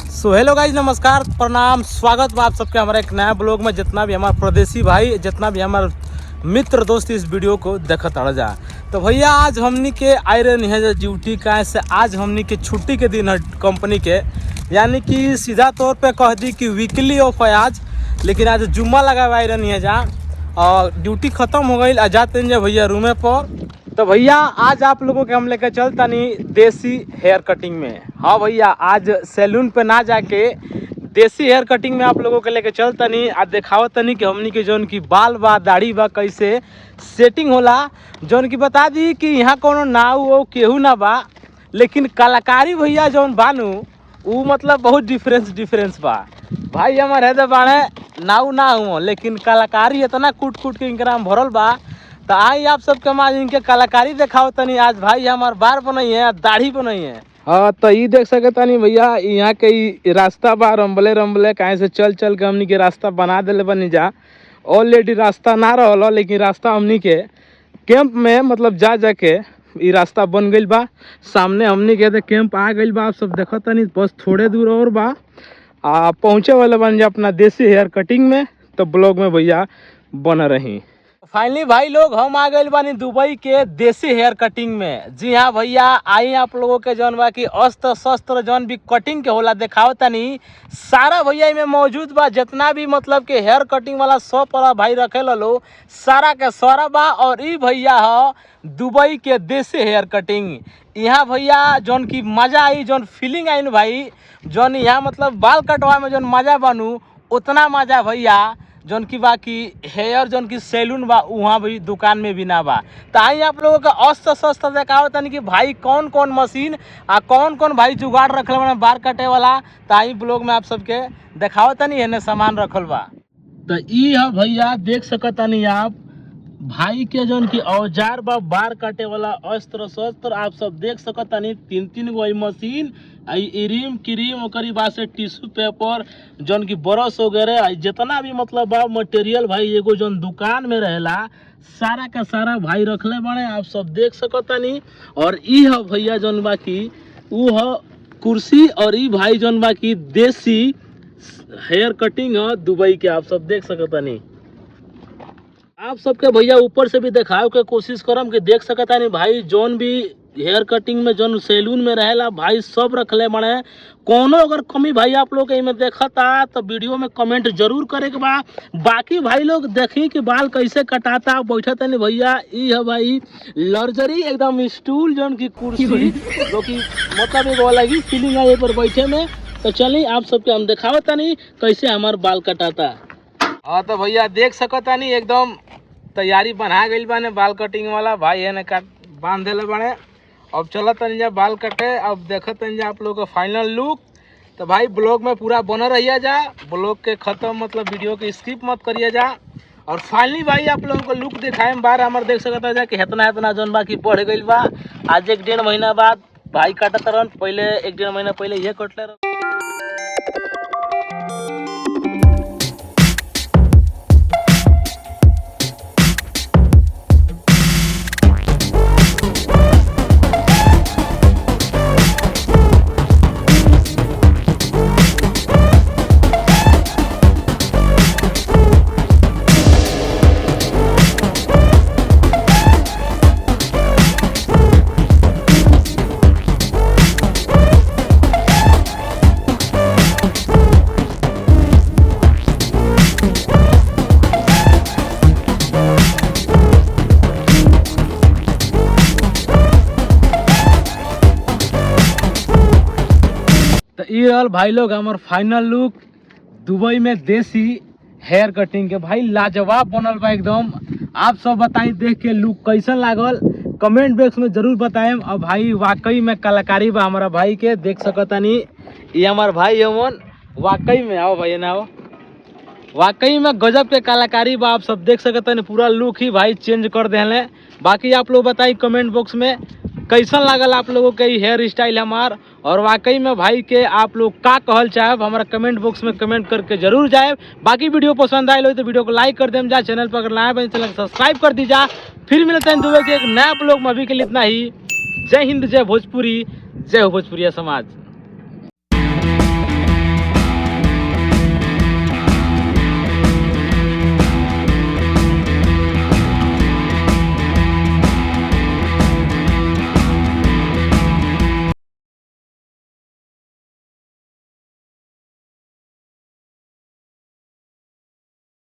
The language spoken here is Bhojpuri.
सो हेलो गाइज, नमस्कार, प्रणाम, स्वागत बा आप सबके हमारे एक नया ब्लॉग में। जितना भी हमारे प्रदेशी भाई, जितना भी हमारे मित्र दोस्त इस वीडियो को देखत अड़ जा, तो भैया आज हमनी के आयरन है ड्यूटी का से आज हमनी के छुट्टी के दिन है कंपनी के, यानी कि सीधा तौर पे कह दी कि वीकली ऑफ है आज। लेकिन आज जुम्मा लगा हुआ आयरन है जा और ड्यूटी ख़त्म हो गई। आज जाते हैं भैया रूमे पर। तो भैया आज आप लोगों के हम लेकर चलता नहीं देसी हेयर कटिंग में। हाँ भैया, आज सैलून पे ना जाके देसी हेयर कटिंग में आप लोगों के लेके चलता नहीं। आज दिखावत नहीं कि हमनी के जौन की बाल बा दाढ़ी बा कैसे सेटिंग होला। जौन की बता दी कि यहाँ कोनो नाव वो केहू ना बा, लेकिन कलाकारी भैया जौन बानू वो मतलब बहुत डिफरेंस बा। भाई हमारे है बाणे नाव ना हुआ, लेकिन कलाकारी इतना कूट के इनकरा में भरल बा। तो आई आप सबके माँ इनके कलाकारी दिखाओ तनी। आज भाई हमार बार बनाई है, दाढ़ी बनाई है। हाँ तो ये देख सके तनी भैया, यहाँ के रास्ता बा रंबले कहीं से चल के हमनी के रास्ता बना दिले बनी जा। ऑलरेडी रास्ता ना रहा, लेकिन रास्ता हमनी के कैंप में मतलब जा के ये रास्ता बन गई बा। सामने हमनी के कैंप आ गई बा। आप सब देखो तनी, बस थोड़े दूर और बा पहुँचे वाले बन जा अपना देसी हेयर कटिंग में। तो ब्लॉग में भैया बना रही। फाइनली भाई लोग हम आ गए बानी दुबई के देसी हेयर कटिंग में। जी हाँ भैया, आई आप लोगों के जौन बा की अस्त्र शस्त्र जौन भी कटिंग के होला दिखाओ तनी सारा भैया में मौजूद बा। जितना भी मतलब के हेयर कटिंग वाला सब पर भाई रखे लो सारा के सारा बा। और ई भैया है दुबई के देसी हेयर कटिंग। यहाँ भैया जौन की मजा आई, जौन फीलिंग आई न भाई, जौन यहाँ मतलब बाल कटवा में जौन मजा बनू उतना मजा भैया जौन की बाकी हेयर जौन की सैलून बा वहाँ भी दुकान में भी ना बा। तो आई आप लोगों का अस्त्र शस्त्र दिखाओ तनी कि भाई कौन कौन मशीन कौन भाई जुगाड़ रखल बा बाल कटे वाला। तो आई ब्लॉग में आप सबके दिखाओ तनी एने सामान रखल बा। तो ई है भैया देख सकतानी आप भाई के जौन की औजार बा बाल काटे वाला अस्त्र शस्त्र। आप सब देख सकतानी तीन गो मशीन, इरीम क्रीम ओकरी बाद से टिश्यू पेपर जौन की ब्रश वगैरह जितना भी मतलब बा मटेरियल भाई एगो जौन दुकान में रहेला सारा का सारा भाई रखले बड़े। आप सब देख सकतानी। और ई है भैया जौन बा की ऊ है कुर्सी। और ई भाई जौन बा की देसी हेयर कटिंग है दुबई के। आप सब देख सकतानी। आप सबके भैया ऊपर से भी दिखाओ के कोशिश करम कि देख सकता नहीं भाई जौन भी हेयर कटिंग में जौन सैलून में रहेला भाई सब रखले बने। कोनो अगर कमी भाई आप लोग में देखता तो वीडियो में कमेंट जरूर करे के बा। बाकी भाई लोग देखी कि बाल कैसे कटाता बैठता नहीं भैया। ई है भाई लग्जरी एकदम स्टूल जौन की कुर्सी जो कि मतलब एक अलग फीलिंग है पर बैठे में। तो चलिए आप सबके हम दिखावता नहीं कैसे हमार बाल कटाता। हाँ तो भैया देख सकता नहीं एकदम तैयारी बना गई बाने बाल कटिंग वाला। भाई है काट बांध दिले बने। अब चलत जा बाल कटे। अब देखत जा आप लोग का फाइनल लुक। तो भाई ब्लॉग में पूरा बना रहिए जा, ब्लॉग के खत्म मतलब वीडियो के स्किप मत करिए जा। और फाइनली भाई आप लोगों को लुक दिखाए में बार हमारे देख सकता जा कि इतना जौन बा की बढ़ गई बा। आज 1-1.5 महीना बाद भाई काटत रहन, पहले 1-1.5 महीना पहले ये कटले रहन। ये भाई लोग हमार फाइनल लुक दुबई में देसी हेयर कटिंग के। भाई लाजवाब बनल बा एकदम। आप सब बताई देख के लुक कैसन लागल कमेंट बॉक्स में जरूर बताएं। और भाई वाकई में कलाकारी बा हमारा भाई के देख सकतानी। ये हमार भाई हमन वाकई में आओ भाई ना, वाकई में गजब के कलाकारी बा। आप सब देख सकतानी पूरा लुक ही भाई चेंज कर देले। बाकी आप लोग बताई कमेंट बॉक्स में कैसन लागल आप लोगों के हेयर स्टाइल हमार। और वाकई में भाई के आप लोग का कहल चाहे हमारा कमेंट बॉक्स में कमेंट करके जरूर जाए। बाकी वीडियो पसंद आए तो वीडियो को लाइक कर दें जा। चैनल पर अगर नया बने चैनल सब्सक्राइब कर दीजा। फिर मिलते हैं दुबई के एक नया ब्लॉग में। अभी के लिए इतना ही। जय हिंद, जय भोजपुरी, जय भोजपुरिया समाज।